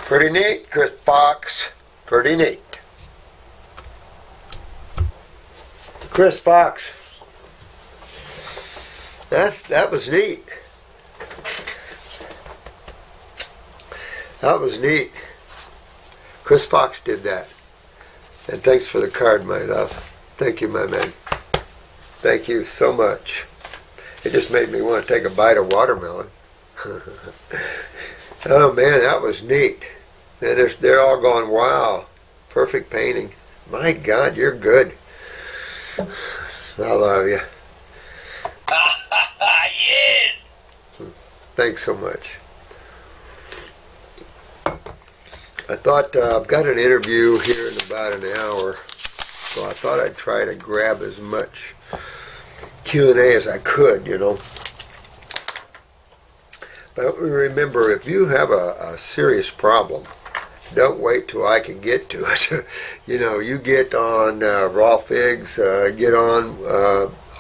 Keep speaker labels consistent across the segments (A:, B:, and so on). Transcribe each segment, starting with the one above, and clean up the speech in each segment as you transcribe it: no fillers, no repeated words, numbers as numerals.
A: Pretty neat, Chris Fox. Pretty neat. Chris Fox. That was neat. That was neat. Chris Fox did that. And thanks for the card, my love. Thank you, my man. Thank you so much. It just made me want to take a bite of watermelon. Oh man, that was neat. And they're all going, wow, perfect painting. My God, you're good. I love you.
B: Yes.
A: Thanks so much. I thought I've got an interview here in about an hour, so I thought I'd try to grab as much Q&A as I could, you know. But remember, if you have a serious problem, don't wait till I can get to it. You know, you get on Raw Figs, get on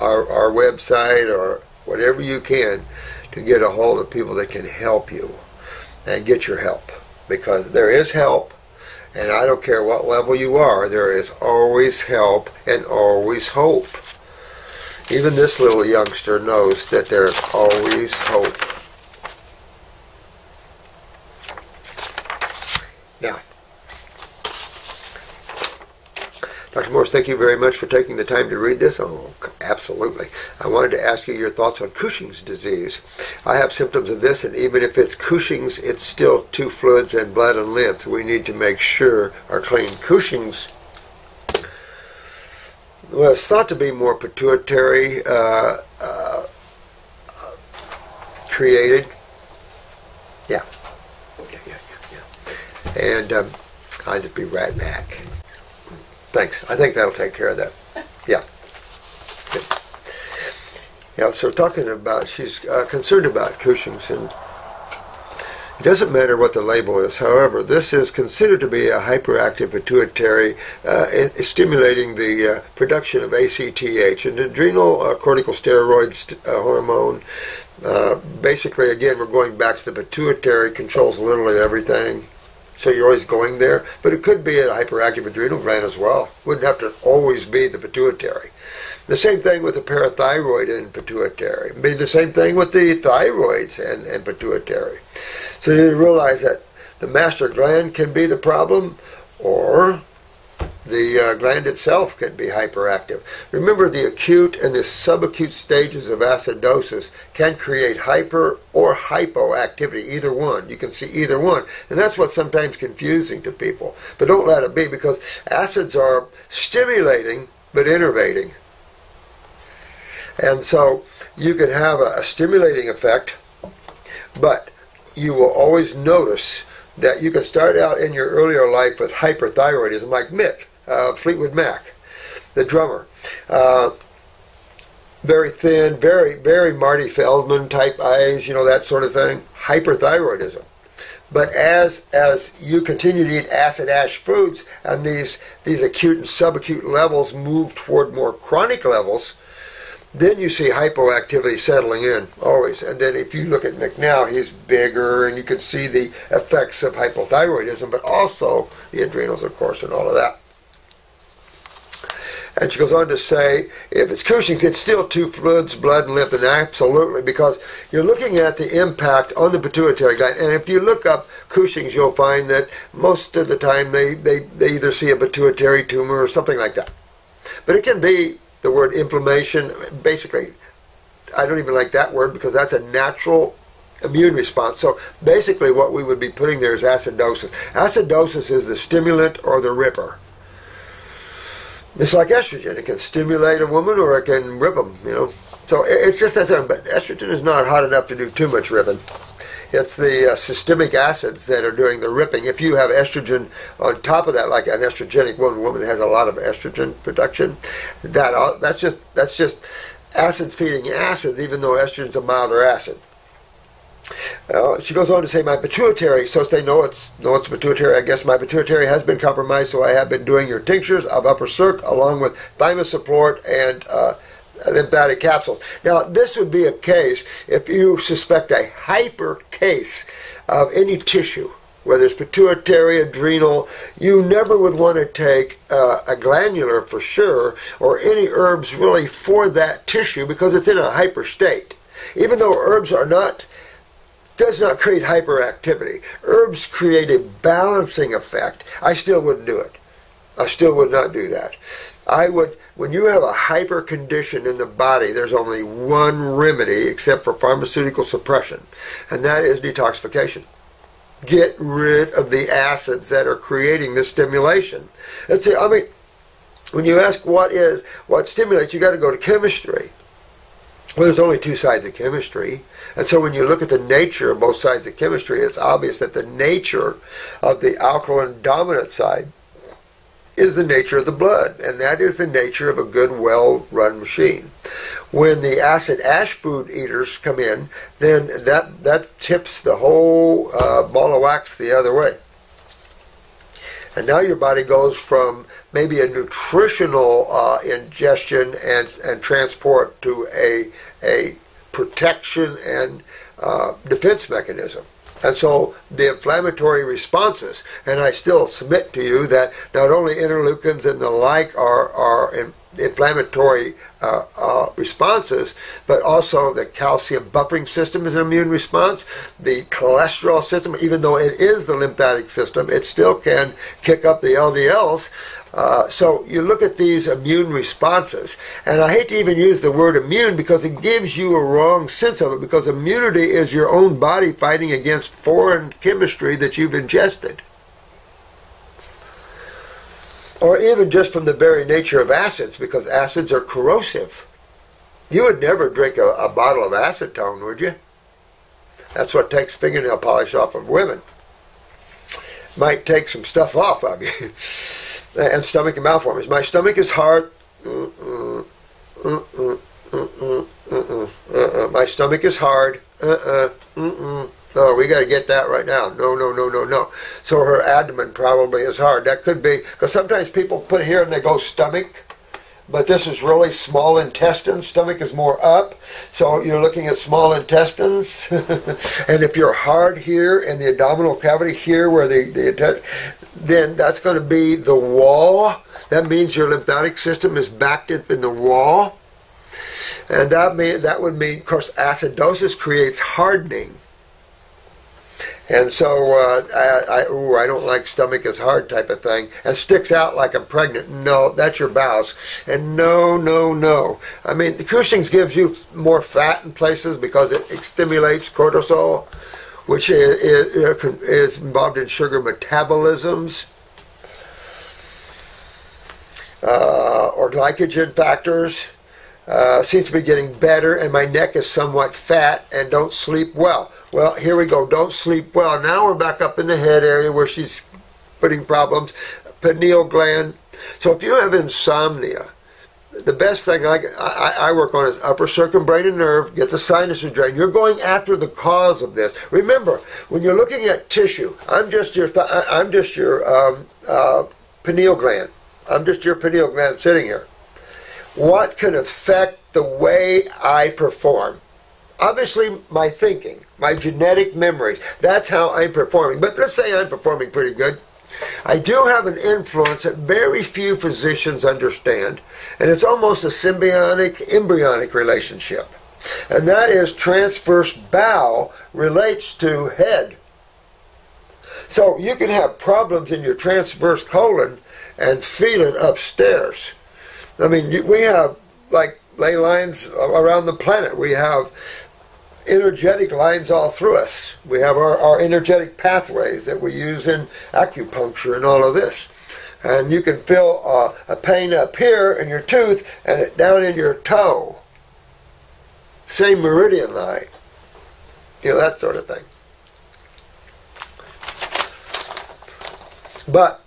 A: our website or whatever you can to get a hold of people that can help you and get your help. Because there is help, and I don't care what level you are, there is always help and always hope. Even this little youngster knows that there is always hope. Now, Dr. Morse, thank you very much for taking the time to read this. Oh, absolutely. I wanted to ask you your thoughts on Cushing's disease. I have symptoms of this, and even if it's Cushing's, it's still two fluids and blood and lymph. We need to make sure are clean. Cushing's, well, it's thought to be more pituitary created. Yeah. And I'll just be right back. Thanks. I think that'll take care of that. Yeah. Good. Yeah, so talking about, she's concerned about Cushing's, and it doesn't matter what the label is. However, this is considered to be a hyperactive pituitary, stimulating the production of ACTH, an adrenal corticosteroid hormone. Basically, again, we're going back to the pituitary, controls literally everything. So you're always going there, but it could be a hyperactive adrenal gland as well. Wouldn't have to always be the pituitary. The same thing with the parathyroid and pituitary. It'd be the same thing with the thyroids and pituitary. So you realize that the master gland can be the problem, or the gland itself can be hyperactive. Remember, the acute and the subacute stages of acidosis can create hyper or hypoactivity, either one. You can see either one. And that's what's sometimes confusing to people. But don't let it be, because acids are stimulating but innervating. And so you can have a stimulating effect, but you will always notice that you can start out in your earlier life with hyperthyroidism, like Mick, Fleetwood Mac, the drummer. Very thin, very Marty Feldman type eyes, you know, that sort of thing. Hyperthyroidism. But as you continue to eat acid-ash foods, and these acute and subacute levels move toward more chronic levels, then you see hypoactivity settling in, always. And then if you look at Mick now, he's bigger, and you can see the effects of hypothyroidism, but also the adrenals, of course, and all of that. And she goes on to say, if it's Cushing's, it's still two fluids, blood and lymph, and absolutely, because you're looking at the impact on the pituitary gland. And if you look up Cushing's, you'll find that most of the time they either see a pituitary tumor or something like that. But it can be the word inflammation. Basically, I don't even like that word, because that's a natural immune response. So basically what we would be putting there is acidosis. Acidosis is the stimulant or the ripper. It's like estrogen. It can stimulate a woman or it can rip them, you know. So it's just that thing. But estrogen is not hot enough to do too much ripping. It's the systemic acids that are doing the ripping. If you have estrogen on top of that, like an estrogenic woman that has a lot of estrogen production, that's just acids feeding acids, even though estrogen's a milder acid. She goes on to say, my pituitary, so they know it's pituitary. I guess my pituitary has been compromised, so I have been doing your tinctures of upper circ along with thymus support and lymphatic capsules. Now, this would be a case if you suspect a hyper case of any tissue, whether it's pituitary, adrenal, you never would want to take a glandular for sure, or any herbs really for that tissue, because it's in a hyper state. Even though herbs does not create hyperactivity. Herbs create a balancing effect. I still wouldn't do it. I still would not do that. When you have a hyper condition in the body, there's only one remedy except for pharmaceutical suppression, and that is detoxification. Get rid of the acids that are creating this stimulation. When you ask what stimulates, you got to go to chemistry. Well, there's only two sides of chemistry. And so when you look at the nature of both sides of chemistry, it's obvious that the nature of the alkaline dominant side is the nature of the blood, and that is the nature of a good, well-run machine. When the acid ash food eaters come in, then that tips the whole ball of wax the other way. And now your body goes from maybe a nutritional ingestion and transport to a protection and defense mechanism. And so the inflammatory responses, and I still submit to you that not only interleukins and the like are inflammatory responses, but also the calcium buffering system is an immune response. The cholesterol system, even though it is the lymphatic system, it still can kick up the LDLs. So you look at these immune responses, and I hate to even use the word immune because it gives you a wrong sense of it, because immunity is your own body fighting against foreign chemistry that you've ingested. Or even just from the very nature of acids, because acids are corrosive. You would never drink a bottle of acetone, would you? That's what takes fingernail polish off of women. Might take some stuff off of you. And stomach and malformations. My stomach is hard. My stomach is hard. Oh, we got to get that right now. No. So her abdomen probably is hard. That could be, because sometimes people put here and they go stomach, but this is really small intestines. Stomach is more up, so you're looking at small intestines. And if you're hard here in the abdominal cavity here where then that's going to be the wall. That means your lymphatic system is backed up in the wall. And that would mean, of course, acidosis creates hardening. And so I don't like stomach is hard type of thing. And sticks out like I'm pregnant. No, that's your bowels. And no. I mean, the Cushing's gives you more fat in places because it stimulates cortisol, which is involved in sugar metabolisms, or glycogen factors. Seems to be getting better, and my neck is somewhat fat and don't sleep well. Well, here we go. Don't sleep well. Now we're back up in the head area where she's putting problems. Pineal gland. So if you have insomnia, the best thing I work on is upper circumbranial nerve, get the sinuses drained. You're going after the cause of this. Remember, when you're looking at tissue, I'm just your pineal gland. I'm just your pineal gland sitting here. What can affect the way I perform? Obviously, my thinking, my genetic memories. That's how I'm performing. But let's say I'm performing pretty good. I do have an influence that very few physicians understand, and it's almost a symbiotic, embryonic relationship. And that is transverse bowel relates to head. So you can have problems in your transverse colon and feel it upstairs. I mean, we have like ley lines around the planet. We have energetic lines all through us. We have our energetic pathways that we use in acupuncture and all of this. And you can feel a pain up here in your tooth and it down in your toe. Same meridian line. You know, that sort of thing. But,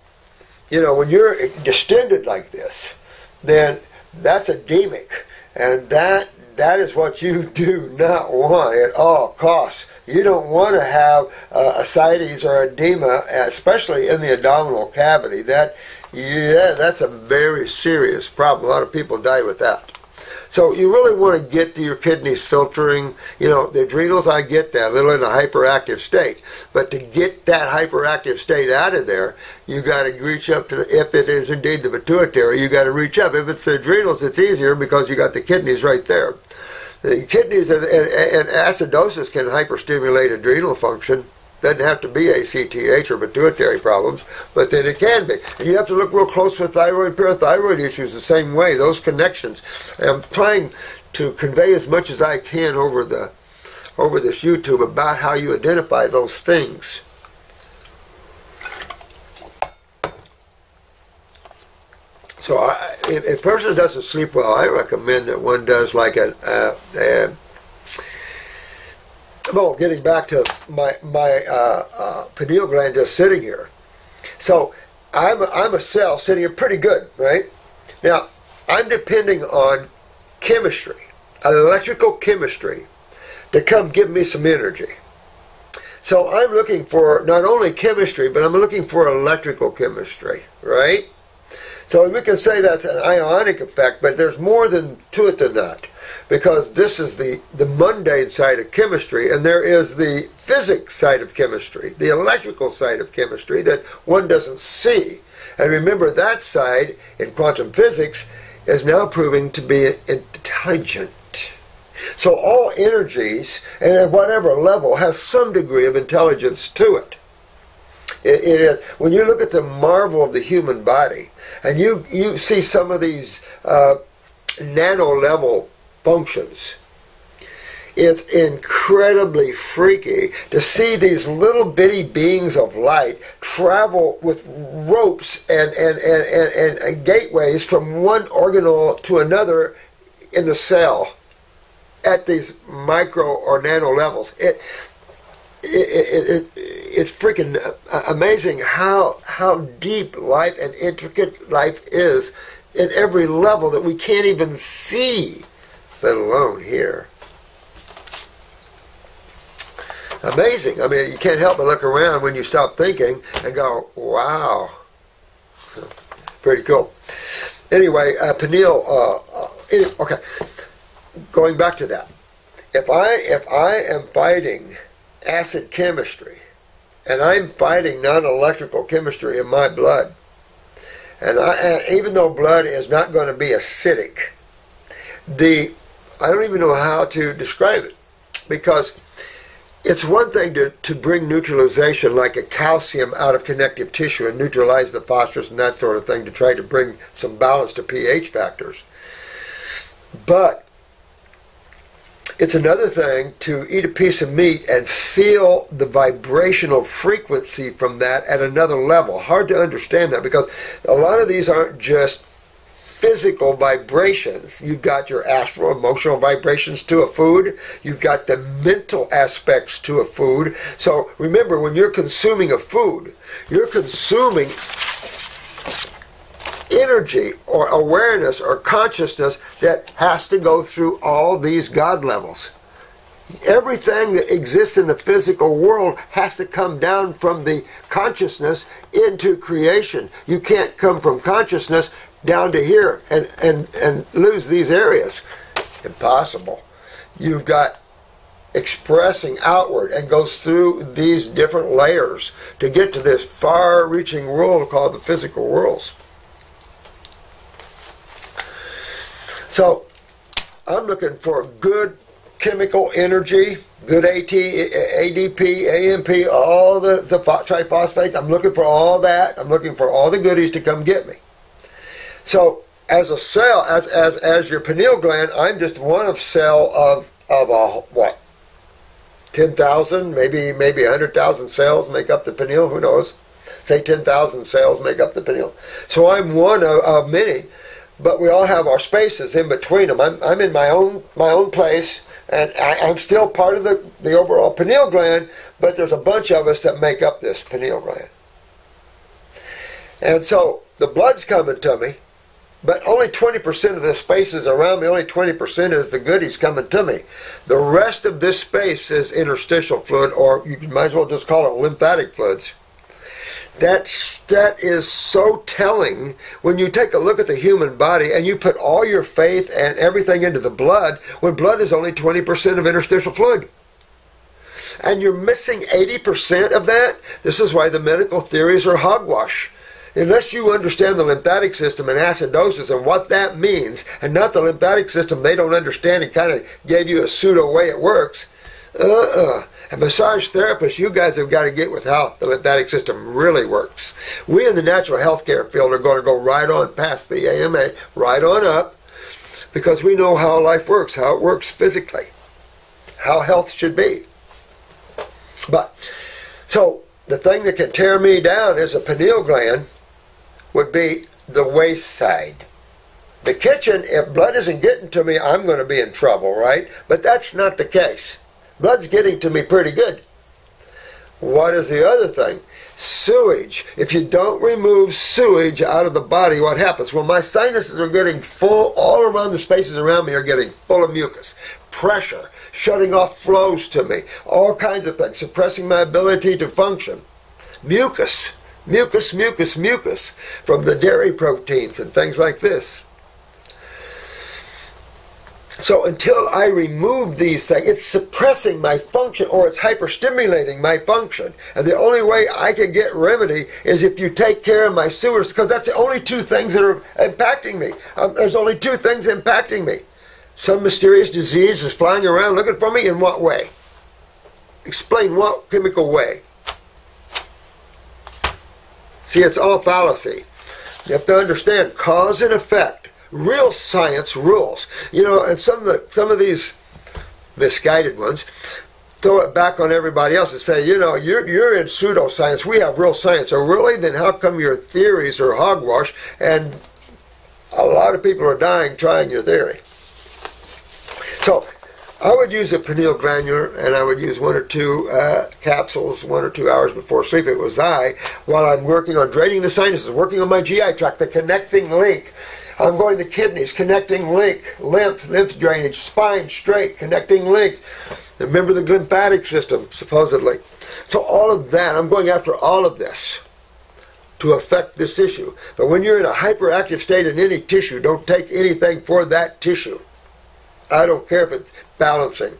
A: you know, when you're distended like this, then that's edemic, and that is what you do not want at all costs. You don't want to have ascites or edema, especially in the abdominal cavity. That's a very serious problem. A lot of people die with that. So you really want to get to your kidneys filtering. The adrenals, I get that, a little in a hyperactive state. But to get that hyperactive state out of there, you got to reach up to, if it is indeed the pituitary, you got to reach up. If it's the adrenals, it's easier because you got the kidneys right there. The kidneys and acidosis can hyperstimulate adrenal function. Doesn't have to be ACTH or pituitary problems, but then it can be. And you have to look real close with thyroid, parathyroid issues the same way, those connections. And I'm trying to convey as much as I can over this YouTube about how you identify those things. So if a person doesn't sleep well, I recommend that one does like well, getting back to my pineal gland just sitting here. So I'm a cell sitting here pretty good, right? Now, I'm depending on chemistry, electrical chemistry, to come give me some energy. So I'm looking for not only chemistry, but I'm looking for electrical chemistry, right? So we can say that's an ionic effect, but there's more to it than that. Because this is the mundane side of chemistry, and there is the physics side of chemistry, the electrical side of chemistry that one doesn't see. And remember, that side in quantum physics is now proving to be intelligent. So all energies, and at whatever level, has some degree of intelligence to it. It is, when you look at the marvel of the human body, and you see some of these nano-level functions, it's incredibly freaky to see these little bitty beings of light travel with ropes and gateways from one organelle to another in the cell at these micro or nano levels. It's freaking amazing how deep life and intricate life is in every level that we can't even see, let alone hear. Amazing. I mean, you can't help but look around when you stop thinking and go, wow. Pretty cool. Anyway, pineal, okay, going back to that. If I am fighting acid chemistry, and I'm fighting non-electrical chemistry in my blood, and even though blood is not going to be acidic, I don't even know how to describe it, because it's one thing to bring neutralization like a calcium out of connective tissue and neutralize the phosphorus and that sort of thing to try to bring some balance to pH factors. But it's another thing to eat a piece of meat and feel the vibrational frequency from that at another level. Hard to understand that, because a lot of these aren't just physical vibrations. You've got your astral, emotional vibrations to a food. You've got the mental aspects to a food. So remember, when you're consuming a food, you're consuming energy or awareness or consciousness that has to go through all these God levels. Everything that exists in the physical world has to come down from the consciousness into creation. You can't come from consciousness down to here and lose these areas. Impossible. You've got expressing outward and goes through these different layers to get to this far-reaching world called the physical worlds. So I'm looking for good chemical energy, good ADP, AMP, all the triphosphates. I'm looking for all that. I'm looking for all the goodies to come get me. So as a cell, as your pineal gland, I'm just one cell of what? 10,000, maybe 100,000 cells make up the pineal. Who knows? Say 10,000 cells make up the pineal. So I'm one of many. But we all have our spaces in between them. I'm in my own place, and I'm still part of the overall pineal gland, but there's a bunch of us that make up this pineal gland. And so the blood's coming to me, but only 20% of the space is around me, only 20% is the goodies coming to me. The rest of this space is interstitial fluid, or you might as well just call it lymphatic fluids. That is so telling when you take a look at the human body and you put all your faith and everything into the blood, when blood is only 20% of interstitial fluid. And you're missing 80% of that. This is why the medical theories are hogwash. Unless you understand the lymphatic system and acidosis and what that means, and not the lymphatic system they don't understand and kind of gave you a pseudo way it works, And massage therapists, you guys have got to get with how the lymphatic system really works. We in the natural health care field are going to go right on past the AMA, right on up, because we know how life works, how it works physically, how health should be. But, so, the thing that can tear me down as a pineal gland would be the waist side. The kitchen, if blood isn't getting to me, I'm going to be in trouble, right? But that's not the case. Blood's getting to me pretty good. What is the other thing? Sewage. If you don't remove sewage out of the body, what happens? Well, my sinuses are getting full, all around the spaces around me are getting full of mucus. Pressure, shutting off flows to me, all kinds of things, suppressing my ability to function. Mucus, mucus, mucus, mucus, from the dairy proteins and things like this. So until I remove these things, it's suppressing my function, or it's hyperstimulating my function. And the only way I can get remedy is if you take care of my sewers, because that's the only two things that are impacting me. There's only two things impacting me. Some mysterious disease is flying around looking for me. In what way? Explain what chemical way. See, it's all fallacy. You have to understand cause and effect. Real science rules. You know, and some of these misguided ones throw it back on everybody else and say, you know, you're in pseudoscience. We have real science. So really, then how come your theories are hogwash and a lot of people are dying trying your theory? So I would use a pineal glandular, and I would use one or two capsules 1 or 2 hours before sleep. It was while I'm working on draining the sinuses, working on my GI tract, the connecting link. I'm going to kidneys, connecting link, lymph drainage, spine straight, connecting link. Remember the lymphatic system, supposedly. So all of that, I'm going after all of this to affect this issue. But when you're in a hyperactive state in any tissue, don't take anything for that tissue. I don't care if it's balancing.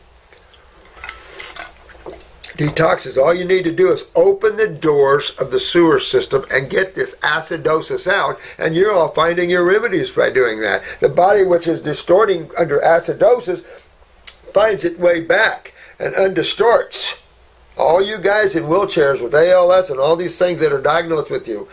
A: Detoxes, all you need to do is open the doors of the sewer system and get this acidosis out, and you're all finding your remedies by doing that. The body, which is distorting under acidosis, finds its way back and undistorts. All you guys in wheelchairs with ALS and all these things that are diagnosed with you,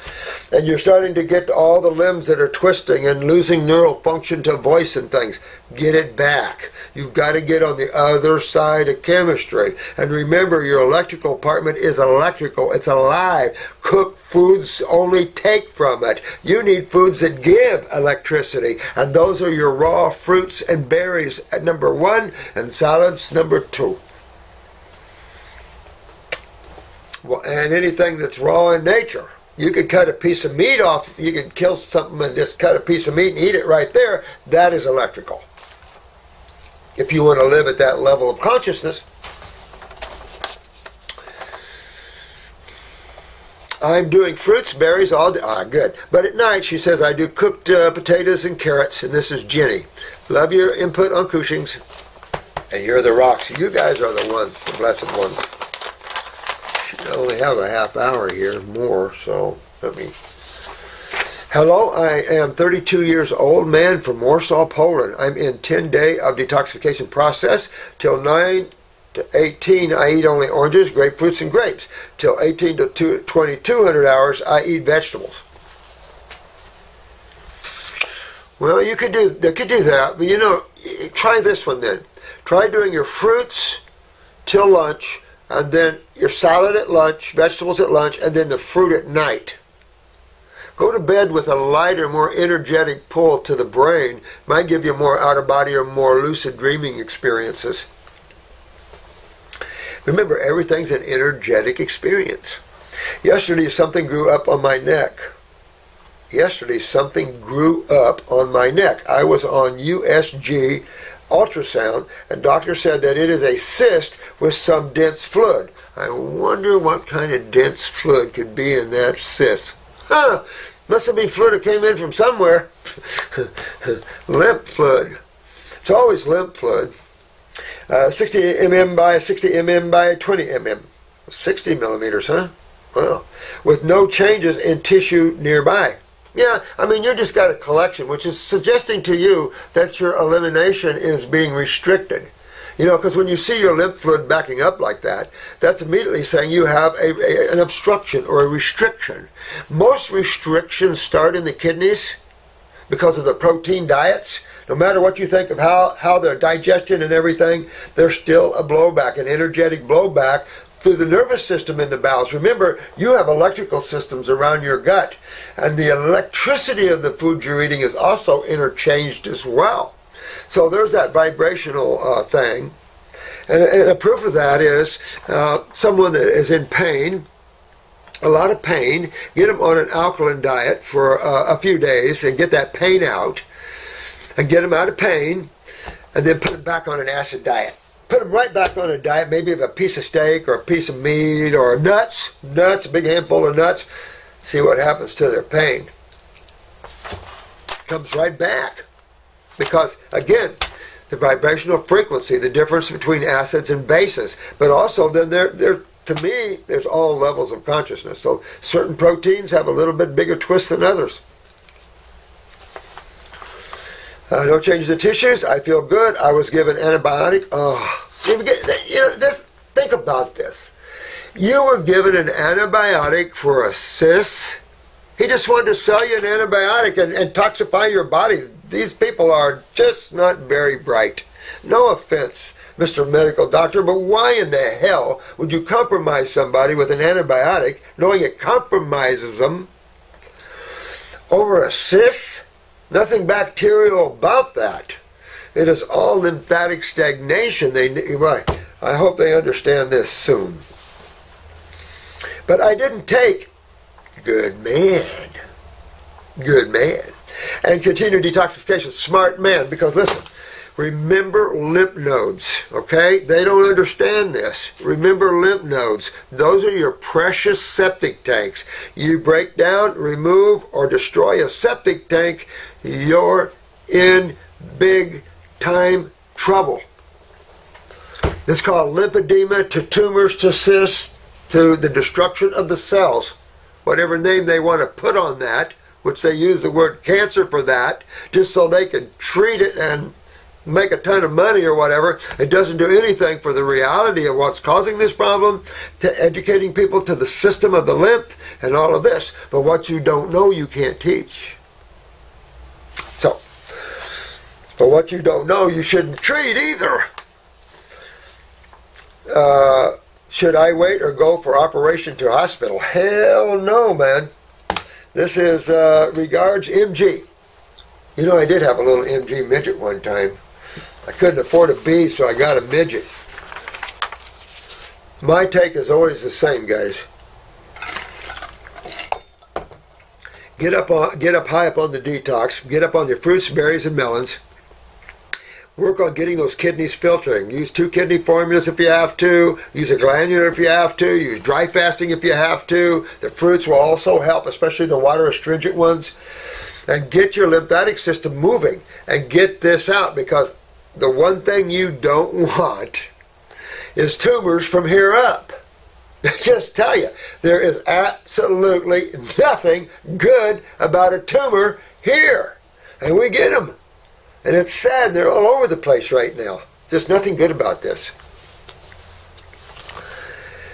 A: and you're starting to get all the limbs that are twisting and losing neural function to voice and things, get it back. You've got to get on the other side of chemistry. And remember, your electrical apartment is electrical. It's alive. Cooked foods only take from it. You need foods that give electricity. And those are your raw fruits and berries at number 1 and salads number 2. Well, and anything that's raw in nature. You could cut a piece of meat off. You could kill something and just cut a piece of meat and eat it right there. That is electrical. If you want to live at that level of consciousness. I'm doing fruits, berries all day. Ah, good. But at night, she says, I do cooked potatoes and carrots. And this is Jenny. Love your input on Cushing's. And you're the rocks. You guys are the ones, the blessed ones. I only have a half hour here, more, so let me... Hello, I am 32 years old, man from Morse, Poland. I'm in 10-day of detoxification process. Till 9 to 18, I eat only oranges, grapefruits, and grapes. Till 18 to 2200 hours, I eat vegetables. Well, they could do that, but you know, try this one then. Try doing your fruits till lunch, and then your salad at lunch, vegetables at lunch, and then the fruit at night. Go to bed with a lighter, more energetic pull to the brain. Might give you more out-of-body or more lucid dreaming experiences. Remember, everything's an energetic experience. Yesterday, something grew up on my neck. I was on USG ultrasound, and doctor said that it is a cyst with some dense fluid. I wonder what kind of dense fluid could be in that cyst. Huh, must have been fluid that came in from somewhere. Lymph fluid. It's always lymph fluid. 60 mm by 60 mm by 20 mm. 60 millimeters, huh? Well, with no changes in tissue nearby. Yeah, I mean, you just got a collection, which is suggesting to you that your elimination is being restricted. You know, because when you see your lymph fluid backing up like that, that's immediately saying you have an obstruction or a restriction. Most restrictions start in the kidneys because of the protein diets. No matter what you think of how their digestion and everything, there's still a blowback, an energetic blowback through the nervous system in the bowels. Remember, you have electrical systems around your gut, and the electricity of the food you're eating is also interchanged as well. So there's that vibrational thing. And a proof of that is someone that is in pain, a lot of pain, get them on an alkaline diet for a few days and get that pain out, and get them out of pain, and then put them back on an acid diet. Put them right back on a diet, maybe of a piece of steak or a piece of meat or nuts, a big handful of nuts. See what happens to their pain. Comes right back. Because, again, the vibrational frequency, the difference between acids and bases. But also, then to me, there's all levels of consciousness. So certain proteins have a little bit bigger twist than others. No changes in tissues. I feel good. I was given antibiotic. Oh, think about this. You were given an antibiotic for a cyst. He just wanted to sell you an antibiotic and toxify your body. These people are just not very bright. No offense, Mr. Medical Doctor, but why in the hell would you compromise somebody with an antibiotic knowing it compromises them over a cyst? Nothing bacterial about that. It is all lymphatic stagnation. I hope they understand this soon. But I didn't take good man. Good man. And continue detoxification. Smart man. Because listen, remember lymph nodes. Okay? They don't understand this. Remember lymph nodes. Those are your precious septic tanks. You break down, remove, or destroy a septic tank, you're in big time trouble. It's called lymphedema, to tumors, to cysts, to the destruction of the cells. Whatever name they want to put on that, which they use the word cancer for that, just so they can treat it and make a ton of money or whatever. It doesn't do anything for the reality of what's causing this problem, to educating people to the system of the lymph and all of this. But what you don't know, you can't teach. So, but what you don't know, you shouldn't treat either. Should I wait or go for operation to hospital? Hell no, man. This is regards MG. You know, I did have a little MG midget one time. I couldn't afford a B, so I got a midget. My take is always the same, guys. Get up high up on the detox. Get up on your fruits, berries, and melons. Work on getting those kidneys filtering. Use 2 kidney formulas if you have to. Use a glandular if you have to. Use dry fasting if you have to. The fruits will also help, especially the water astringent ones. And get your lymphatic system moving. And get this out, because the one thing you don't want is tumors from here up. Just tell you, there is absolutely nothing good about a tumor here. And we get them. And it's sad, they're all over the place right now. There's nothing good about this.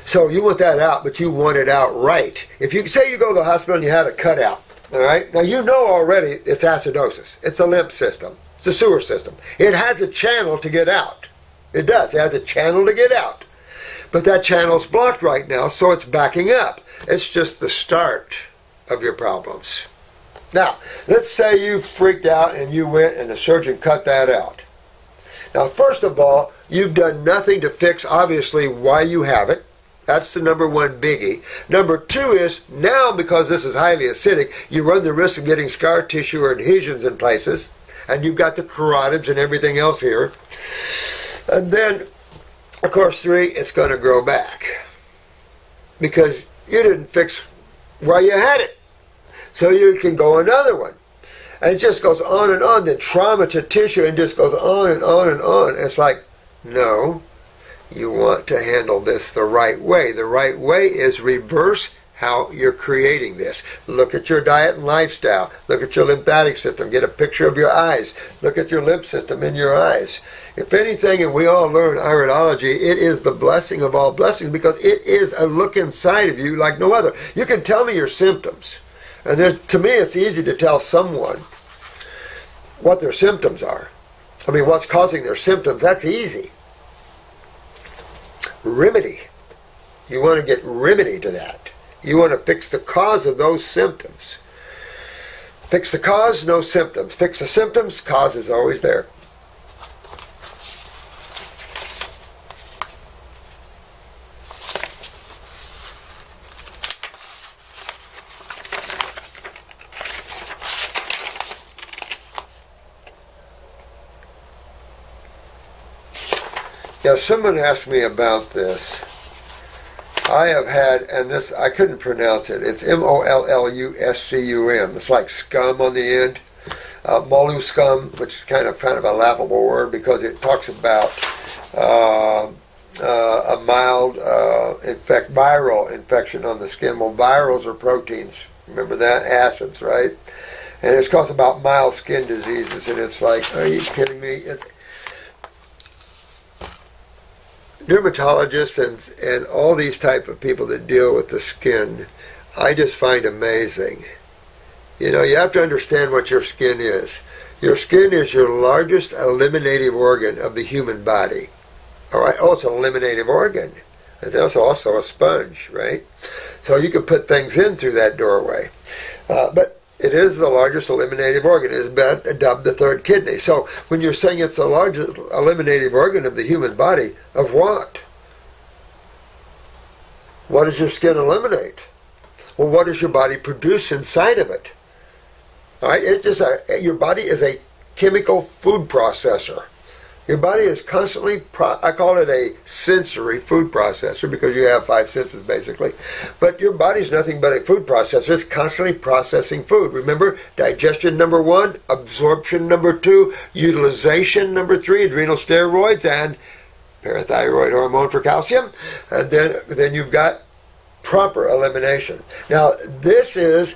A: So you want that out, but you want it out right. If you say you go to the hospital and you had a cutout, all right? Now you know already it's acidosis. It's the lymph system. It's the sewer system. It has a channel to get out. It does. It has a channel to get out. But that channel's blocked right now, so it's backing up. It's just the start of your problems. Now, let's say you freaked out and you went and the surgeon cut that out. Now, first of all, you've done nothing to fix, obviously, why you have it. That's the number one biggie. Number 2 is, now because this is highly acidic, you run the risk of getting scar tissue or adhesions in places. and you've got the carotids and everything else here. And then, of course, 3, it's going to grow back because you didn't fix where you had it. So you can go another one. And it just goes on and on, then trauma to tissue, and just goes on and on and on. It's like, no, you want to handle this the right way. The right way is reverse how you're creating this. Look at your diet and lifestyle. Look at your lymphatic system. Get a picture of your eyes. Look at your lymph system in your eyes. If anything, and we all learn iridology, it is the blessing of all blessings because it is a look inside of you like no other. You can tell me your symptoms. And to me, it's easy to tell someone what their symptoms are. I mean, what's causing their symptoms, that's easy. Remedy. You want to get remedy to that. You want to fix the cause of those symptoms. Fix the cause, no symptoms. Fix the symptoms, cause is always there. Yeah, someone asked me about this. I have had, and this, I couldn't pronounce it. It's Molluscum. It's like scum on the end. Molluscum, which is kind of a laughable word because it talks about a mild viral infection on the skin. Well, virals are proteins. Remember that? Acids, right? And it's talks about mild skin diseases, and it's like, are you kidding me? Dermatologists and all these type of people that deal with the skin, I just find amazing. You know, you have to understand what your skin is. Your skin is your largest eliminative organ of the human body. All right? Oh, it's an eliminative organ. It's also a sponge, right? So you can put things in through that doorway. But it is the largest eliminative organ. It is dubbed the third kidney. So when you're saying it's the largest eliminative organ of the human body, of what? What does your skin eliminate? Well, what does your body produce inside of it? All right, your body is a chemical food processor. Your body is constantly, I call it a sensory food processor because you have 5 senses basically. But your body is nothing but a food processor. It's constantly processing food. Remember, digestion number 1, absorption number 2, utilization number 3, adrenal steroids and parathyroid hormone for calcium. And then you've got proper elimination. Now, this is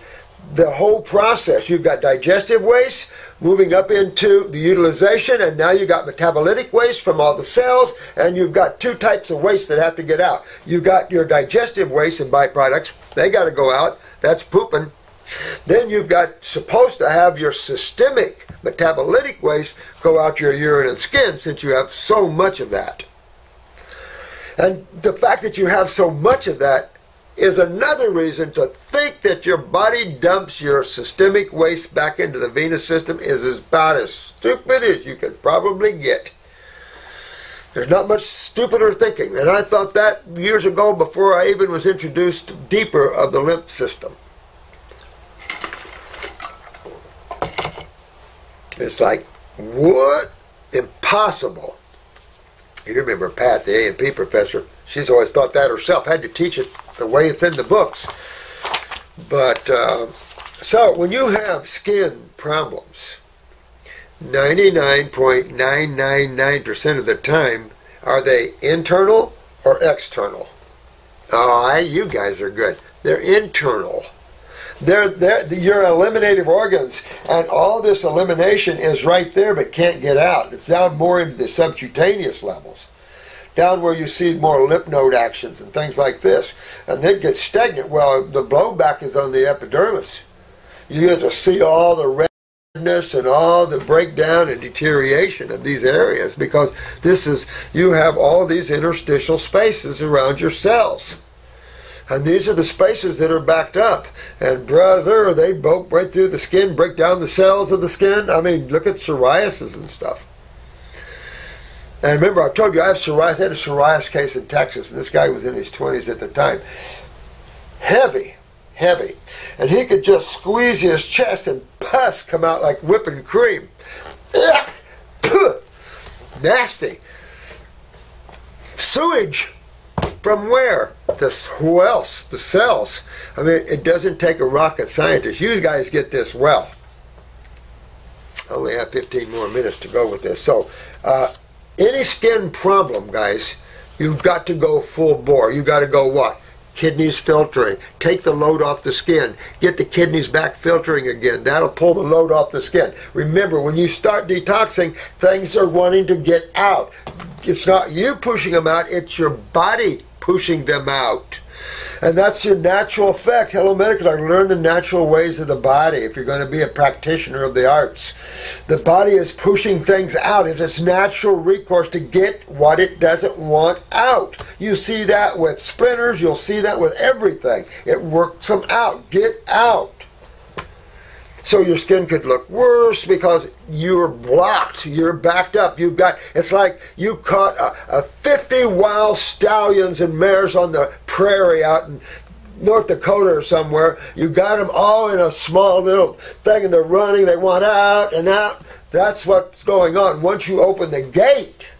A: the whole process. You've got digestive waste moving up into the utilization, and now you've got metabolitic waste from all the cells, and you've got 2 types of waste that have to get out. You've got your digestive waste and byproducts. They got to go out. That's pooping. Then you've got supposed to have your systemic metabolitic waste go out your urine and skin since you have so much of that. And the fact that you have so much of that is another reason to think that your body dumps your systemic waste back into the venous system is about as stupid as you could probably get. There's not much stupider thinking. And I thought that years ago before I even was introduced deeper of the lymph system. It's like, what? Impossible. You remember Pat, the A&P professor, she's always thought that herself, had to teach it the way it's in the books. But, so when you have skin problems, 99.999% of the time, are they internal or external? Oh, you guys are good. They're internal. They're your eliminative organs, and all this elimination is right there but can't get out. It's down more into the subcutaneous levels, down where you see more lymph node actions and things like this. And then gets stagnant. Well, the blowback is on the epidermis. You get to see all the redness and all the breakdown and deterioration of these areas because you have all these interstitial spaces around your cells. And these are the spaces that are backed up. And brother, they poke right through the skin, break down the cells of the skin. I mean, look at psoriasis and stuff. And remember, I've told you I have psoriasis. I had a psoriasis case in Texas, and this guy was in his 20s at the time. Heavy. And he could just squeeze his chest and pus come out like whipping cream. Nasty. Sewage. From where? Who else? The cells. I mean, it doesn't take a rocket scientist. You guys get this well. I only have 15 more minutes to go with this. So, any skin problem, guys, you've got to go full bore. You've got to go what? Kidneys filtering. Take the load off the skin. Get the kidneys back filtering again. That'll pull the load off the skin. Remember, when you start detoxing, things are wanting to get out. It's not you pushing them out, it's your body pushing them out. And that's your natural effect. Hello, Medical Doctor. Learn the natural ways of the body if you're going to be a practitioner of the arts. The body is pushing things out. It's its natural recourse to get what it doesn't want out. You see that with splinters. You'll see that with everything. It works them out. Get out. So your skin could look worse because you're blocked, you're backed up. You've got, it's like you caught a 50 wild stallions and mares on the prairie out in North Dakota or somewhere. You got them all in a small little thing and they're running, they want out and out. That's what's going on. Once you open the gate,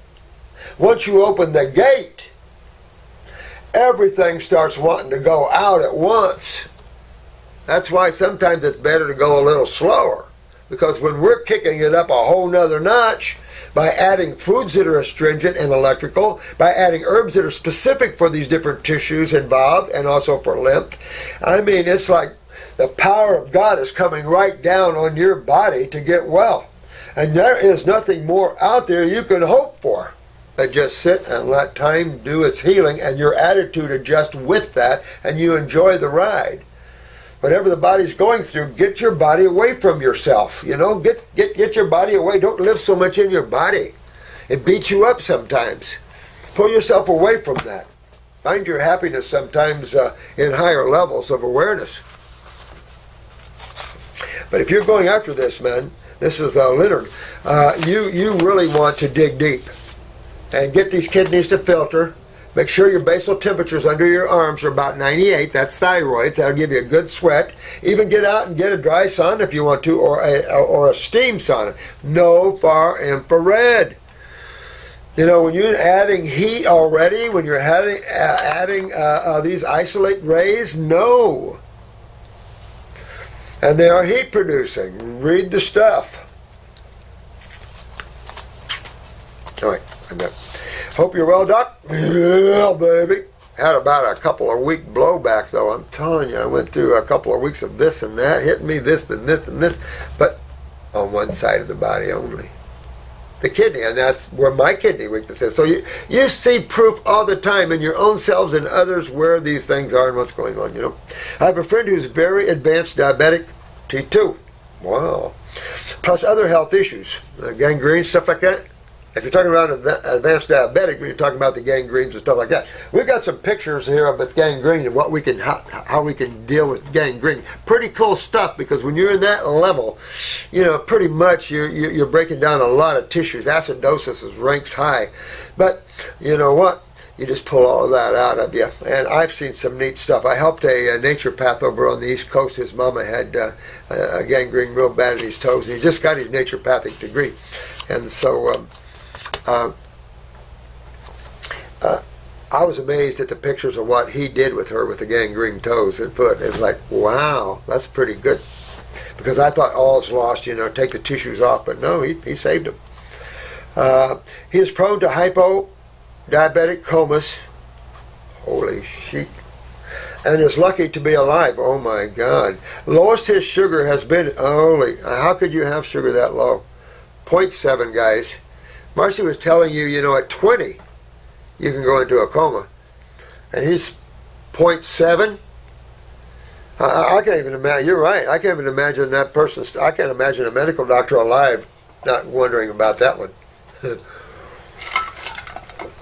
A: everything starts wanting to go out at once. That's why sometimes it's better to go a little slower. Because when we're kicking it up a whole nother notch, by adding foods that are astringent and electrical, by adding herbs that are specific for these different tissues involved, and also for lymph, I mean, it's like the power of God is coming right down on your body to get well. And there is nothing more out there you can hope for. But just sit and let time do its healing, and your attitude adjusts with that, and you enjoy the ride. Whatever the body's going through, get your body away from yourself. You know, get your body away. Don't live so much in your body. It beats you up sometimes. Pull yourself away from that. Find your happiness sometimes in higher levels of awareness. But if you're going after this, man, this is Leonard, you really want to dig deep and get these kidneys to filter. Make sure your basal temperatures under your arms are about 98. That's thyroids. That'll give you a good sweat. Even get out and get a dry sauna if you want to, or a steam sauna. No far infrared. You know, when you're adding heat already, when you're adding these isolate rays, no. And they are heat producing. Read the stuff. All right, I'm done. Hope you're well, Doc. Yeah, baby. Had about a couple of week blowback, though. I'm telling you, I went through a couple of weeks of this and that, hitting me this and this and this, but on one side of the body only. The kidney, and that's where my kidney weakness is. So you see proof all the time in your own selves and others where these things are and what's going on, you know. I have a friend who's very advanced diabetic, T2. Wow. Plus other health issues, gangrene, stuff like that. If you're talking about advanced diabetic, when you're talking about the gangrenes and stuff like that, we've got some pictures here of gangrene and what we can, how we can deal with gangrene. Pretty cool stuff, because when you're in that level, you know, pretty much you're breaking down a lot of tissues. Acidosis is ranks high, but you know what? You just pull all of that out of you. And I've seen some neat stuff. I helped a naturopath over on the East Coast. His mama had a gangrene real bad in his toes, and he just got his naturopathic degree, and so. I was amazed at the pictures of what he did with her with the gangrene toes and foot. It's like, wow, that's pretty good. Because I thought all's lost, you know, take the tissues off, but no, he saved them. He is prone to hypo-diabetic comas. Holy shit. And is lucky to be alive. Oh my God. Lowest his sugar has been, holy, how could you have sugar that low? 0.7, guys. Marcy was telling you, you know, at 20, you can go into a coma. And he's 0.7. I can't even imagine, you're right, I can't even imagine that person, I can't imagine a medical doctor alive not wondering about that one.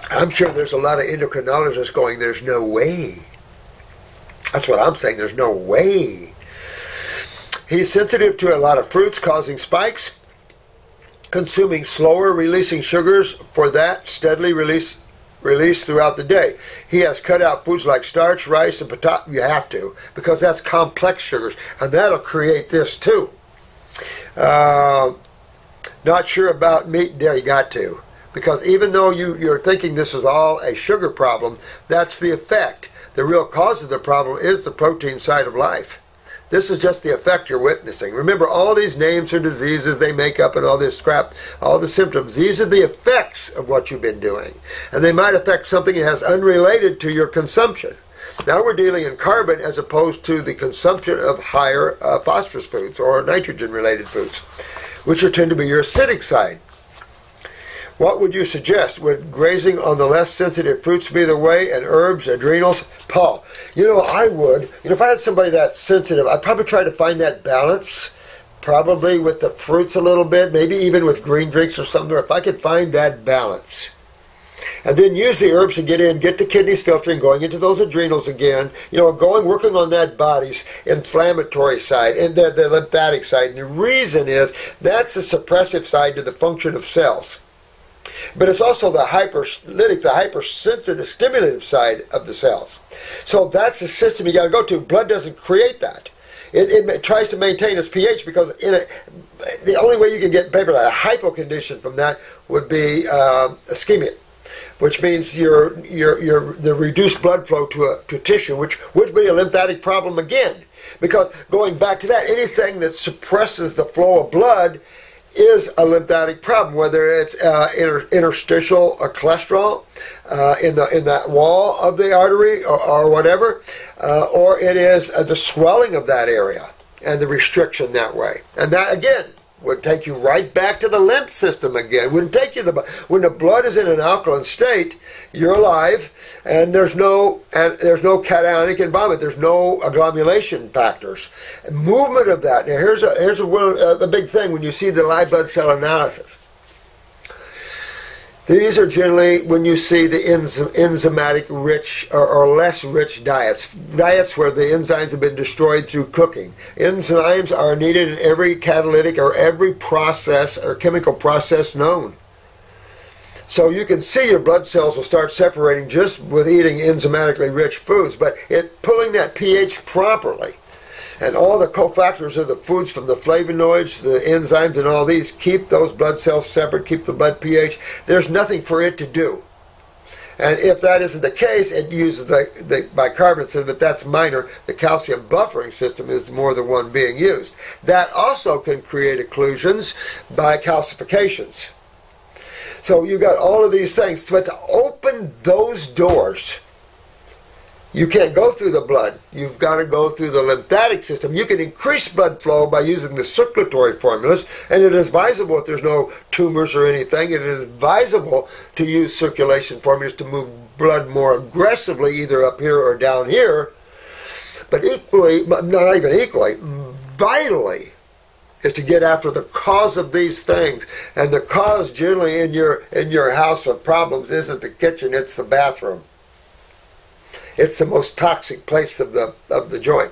A: I'm sure there's a lot of endocrinologists going, there's no way. That's what I'm saying, there's no way. He's sensitive to a lot of fruits causing spikes. Consuming slower releasing sugars for that steadily release throughout the day. He has cut out foods like starch, rice, and potato. You have to, because that's complex sugars, and that'll create this too. Not sure about meat and dairy? You got to. Because even though you're thinking this is all a sugar problem, that's the effect. The real cause of the problem is the protein side of life. This is just the effect you're witnessing. Remember, all these names or diseases they make up and all this crap, all the symptoms, these are the effects of what you've been doing. And they might affect something that has unrelated to your consumption. Now we're dealing in carbon as opposed to the consumption of higher phosphorus foods or nitrogen-related foods, which tend to be your acidic side. What would you suggest? Would grazing on the less sensitive fruits be the way, and herbs, adrenals? Paul, I would. If I had somebody that's sensitive, I'd probably try to find that balance, probably with the fruits a little bit, maybe even with green drinks or something, if I could find that balance. And then use the herbs to get the kidneys filtering, going into those adrenals again, working on that body's inflammatory side and the lymphatic side. And the reason is that's the suppressive side to the function of cells. But it's also the hyperlytic, the hypersensitive, stimulative side of the cells. So that's the system you got to go to. Blood doesn't create that. It tries to maintain its pH because the only way you can get paper like a hypocondition from that would be ischemia, which means the reduced blood flow to tissue, which would be a lymphatic problem again. Because going back to that, anything that suppresses the flow of blood is a lymphatic problem, whether it's interstitial cholesterol in that wall of the artery or whatever, or it is the swelling of that area and the restriction that way. And that, again, would take you right back to the lymph system again. Wouldn't take you when the blood is in an alkaline state, you're alive, and there's no cationic involvement. There's no agglomulation factors. Movement of that. Now here's a big thing when you see the live blood cell analysis. These are generally when you see the enzymatic rich or less rich diets where the enzymes have been destroyed through cooking. Enzymes are needed in every catalytic or every process or chemical process known. So you can see your blood cells will start separating just with eating enzymatically rich foods, but pulling that pH properly. And all the cofactors of the foods, from the flavonoids, the enzymes, and all these, keep those blood cells separate, keep the blood pH. There's nothing for it to do. And if that isn't the case, it uses the bicarbonate system, but that's minor. The calcium buffering system is more the one being used. That also can create occlusions by calcifications. So you've got all of these things. But to open those doors, you can't go through the blood. You've got to go through the lymphatic system. You can increase blood flow by using the circulatory formulas, and it is advisable if there's no tumors or anything, it is advisable to use circulation formulas to move blood more aggressively, either up here or down here. But equally, not even equally, vitally, is to get after the cause of these things. And the cause generally in your house of problems isn't the kitchen, it's the bathroom. It's the most toxic place of the joint.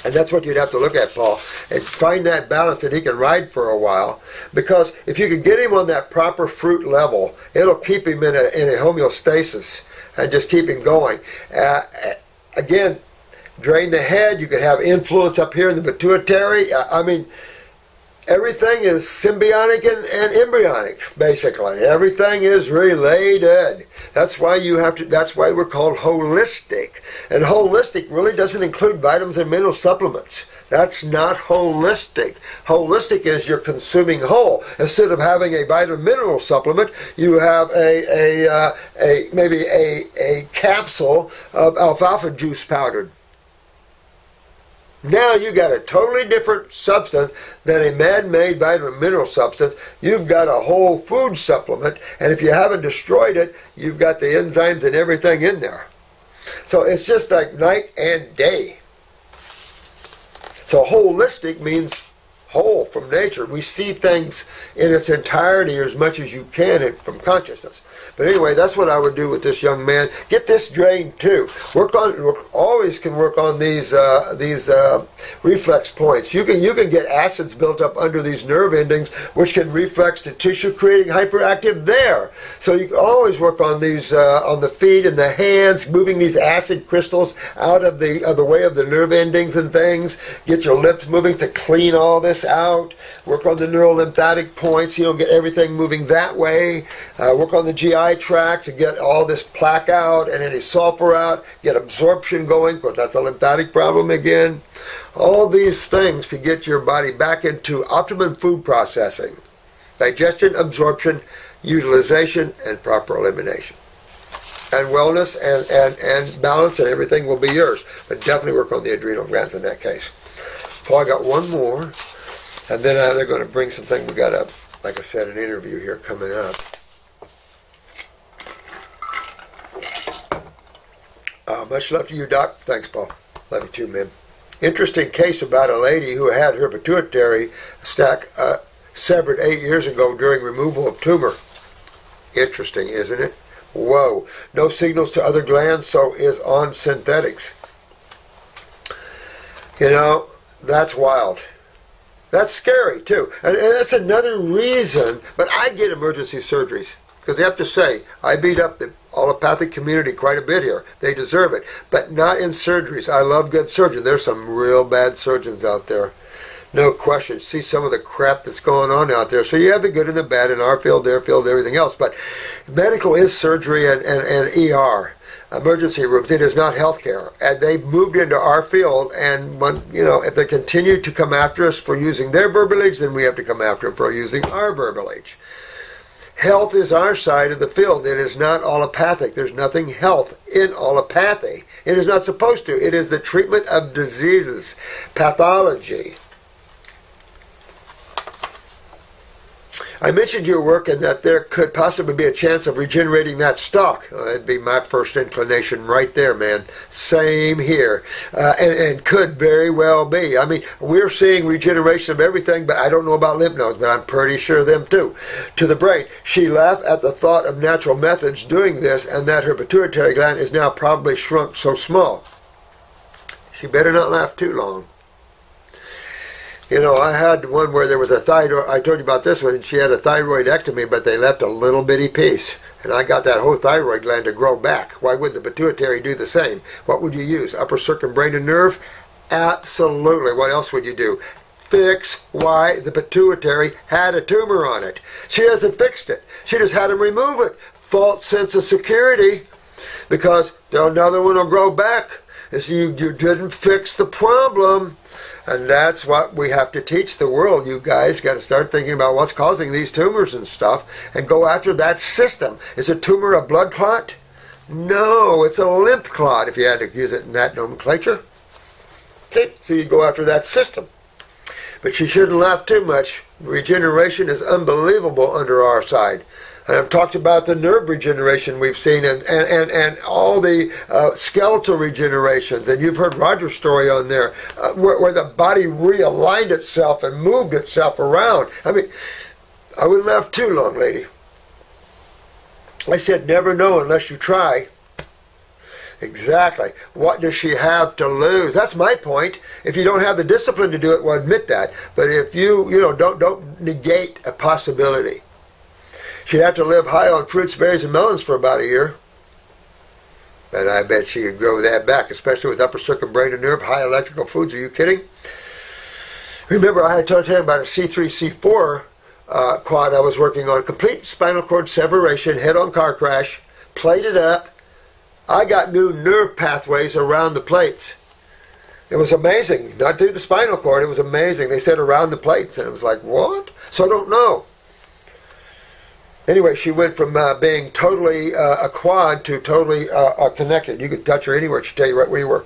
A: And that's what you'd have to look at, Paul, and find that balance that he can ride for a while. Because if you can get him on that proper fruit level, it'll keep him in a homeostasis and just keep him going. Again, drain the head. You could have influence up here in the pituitary. Everything is symbiotic and embryonic, basically. Everything is related. That's why that's why we're called holistic. And holistic really doesn't include vitamins and mineral supplements. That's not holistic. Holistic is you're consuming whole. Instead of having a vitamin mineral supplement, you have maybe a capsule of alfalfa juice powdered. Now you got a totally different substance than a man-made vitamin mineral substance. You've got a whole food supplement, and if you haven't destroyed it, you've got the enzymes and everything in there. So it's just like night and day. So holistic means whole from nature. We see things in its entirety as much as you can from consciousness. But anyway, that's what I would do with this young man. Get this drained too. Always can work on these reflex points. You can get acids built up under these nerve endings, which can reflex to tissue, creating hyperactive there. So you can always work on these on the feet and the hands, moving these acid crystals out of the way of the nerve endings and things. Get your lips moving to clean all this out. Work on the neurolymphatic points. Get everything moving that way. Work on the GI tract to get all this plaque out and any sulfur out. Get absorption going, because that's a lymphatic problem again. All these things to get your body back into optimum food processing. Digestion, absorption, utilization, and proper elimination. And wellness and balance and everything will be yours. But definitely work on the adrenal glands in that case. So I got one more. And then they're going to bring something. We got like I said, an interview here coming up. Much love to you, Doc. Thanks, Paul. Love you too, man. Interesting case about a lady who had her pituitary stack severed 8 years ago during removal of tumor. Interesting, isn't it? Whoa. No signals to other glands, so is on synthetics. That's wild. That's scary, too. And that's another reason, but I get emergency surgeries. Because they have to say, I beat up the allopathic community quite a bit here. They deserve it. But not in surgeries. I love good surgeons. There's some real bad surgeons out there. No question. See some of the crap that's going on out there. So you have the good and the bad in our field, their field, everything else. But medical is surgery and ER. Emergency rooms. It is not healthcare. And they've moved into our field, and if they continue to come after us for using their verbiage, then we have to come after them for using our verbiage. Health is our side of the field. It is not allopathic. There's nothing health in allopathy. It is not supposed to. It is the treatment of diseases, pathology. I mentioned your work and that there could possibly be a chance of regenerating that stalk. That'd be my first inclination right there, man. Same here. And could very well be. I mean, we're seeing regeneration of everything, but I don't know about lymph nodes, but I'm pretty sure them too. To the brain. She laughed at the thought of natural methods doing this, and that her pituitary gland is now probably shrunk so small. She better not laugh too long. I had one where there was a thyroid. I told you about this one. She had a thyroidectomy, but they left a little bitty piece. And I got that whole thyroid gland to grow back. Why wouldn't the pituitary do the same? What would you use? Upper circumbrain nerve? Absolutely. What else would you do? Fix why the pituitary had a tumor on it. She hasn't fixed it. She just had to remove it. False sense of security, because another one will grow back. So you didn't fix the problem. And that's what we have to teach the world. You guys got to start thinking about what's causing these tumors and stuff and go after that system. Is a tumor a blood clot? No, it's a lymph clot, if you had to use it in that nomenclature. See? So you go after that system. But she shouldn't laugh too much. Regeneration is unbelievable under our side. And I've talked about the nerve regeneration we've seen and all the skeletal regenerations. And you've heard Roger's story on there where the body realigned itself and moved itself around. I mean, I wouldn't laugh too long, lady. I said never know unless you try. Exactly. What does she have to lose? That's my point. If you don't have the discipline to do it, well, admit that. But if you don't negate a possibility. She'd have to live high on fruits, berries, and melons for about a year. But I bet she could grow that back, especially with upper circumbrain nerve, high electrical foods. Are you kidding? Remember, I had told you about a C3, C4 quad I was working on. Complete spinal cord separation, head-on car crash, plated up. I got new nerve pathways around the plates. It was amazing. Not through the spinal cord. It was amazing. They said around the plates. And it was like, what? So I don't know. Anyway, she went from being totally a quad to totally connected. You could touch her anywhere. She'd tell you right where you were.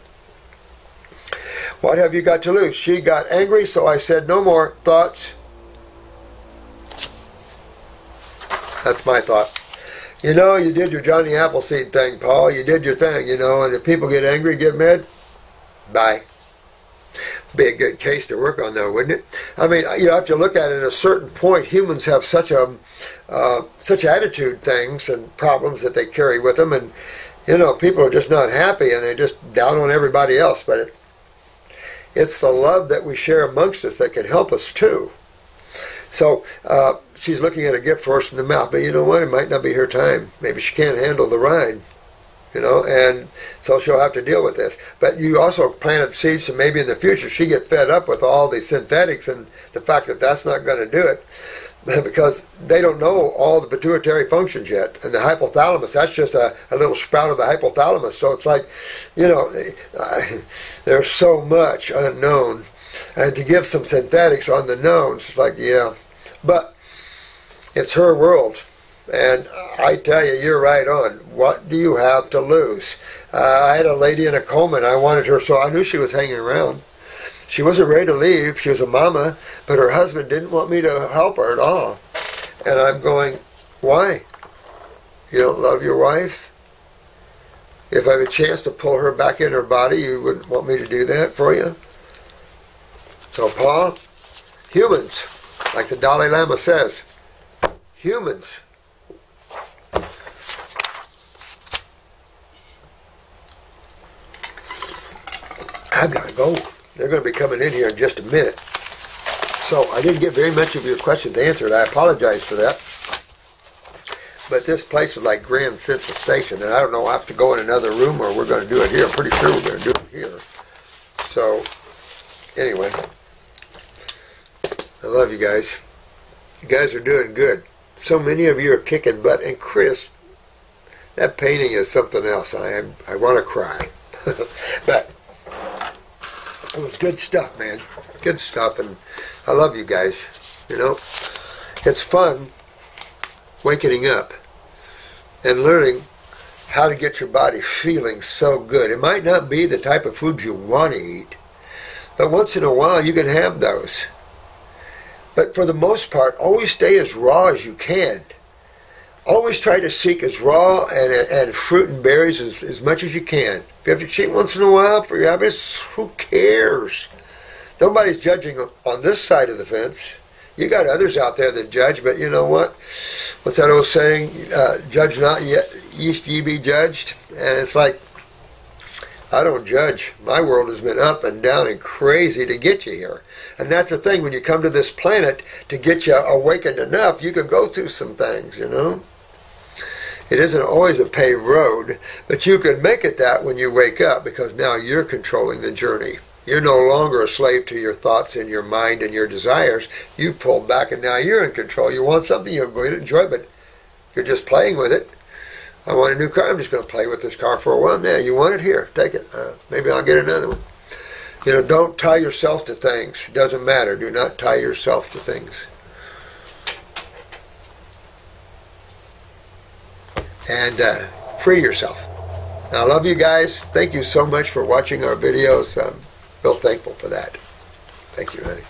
A: What have you got to lose? She got angry, so I said no more. Thoughts? That's my thought. You did your Johnny Appleseed thing, Paul. You did your thing, and if people get angry, get mad, bye. Be a good case to work on, though, wouldn't it? I mean, you have to look at it at a certain point. Humans have such attitude things and problems that they carry with them, and people are just not happy, and they're just down on everybody else. But it's the love that we share amongst us that can help us too. So she's looking at a gift horse in the mouth, but you know what? It might not be her time. Maybe she can't handle the ride. And so she'll have to deal with this. But you also planted seeds, so maybe in the future she get fed up with all the synthetics and the fact that that's not going to do it, because they don't know all the pituitary functions yet. And the hypothalamus, that's just a little sprout of the hypothalamus. So it's like, there's so much unknown. And to give some synthetics on the knowns, it's like, yeah. But it's her world. And I tell you, you're right on. What do you have to lose? I had a lady in a coma, and I wanted her, so I knew she was hanging around. She wasn't ready to leave. She was a mama, but her husband didn't want me to help her at all. And I'm going, why? You don't love your wife? If I have a chance to pull her back in her body, you wouldn't want me to do that for you? So, Paul, humans, like the Dalai Lama says, humans. I've got to go. They're going to be coming in here in just a minute. So I didn't get very much of your questions answered. I apologize for that. But this place is like Grand Central Station, and I don't know, I have to go in another room or we're going to do it here. I'm pretty sure we're going to do it here. So, anyway, I love you guys. You guys are doing good. So many of you are kicking butt. And Chris, that painting is something else. I want to cry. But it was good stuff, man. Good stuff, and I love you guys. It's fun waking up and learning how to get your body feeling so good. It might not be the type of food you want to eat, but once in a while you can have those. But for the most part, always stay as raw as you can. Always try to seek as raw and fruit and berries as much as you can. If you have to cheat once in a while for your habits, who cares? Nobody's judging on this side of the fence. You got others out there that judge, but you know what? What's that old saying? Judge not yet, lest ye be judged. And it's like, I don't judge. My world has been up and down and crazy to get you here. And that's the thing, when you come to this planet, to get you awakened enough, you can go through some things, It isn't always a paved road, but you can make it that when you wake up, because now you're controlling the journey. You're no longer a slave to your thoughts and your mind and your desires. You've pulled back and now you're in control. You want something, you're going to enjoy it, but you're just playing with it. I want a new car, I'm just going to play with this car for a while. Yeah, you want it? Here, take it. Maybe I'll get another one. Don't tie yourself to things. It doesn't matter. Do not tie yourself to things. And free yourself. Now, I love you guys. Thank you so much for watching our videos. I'm real thankful for that. Thank you, honey.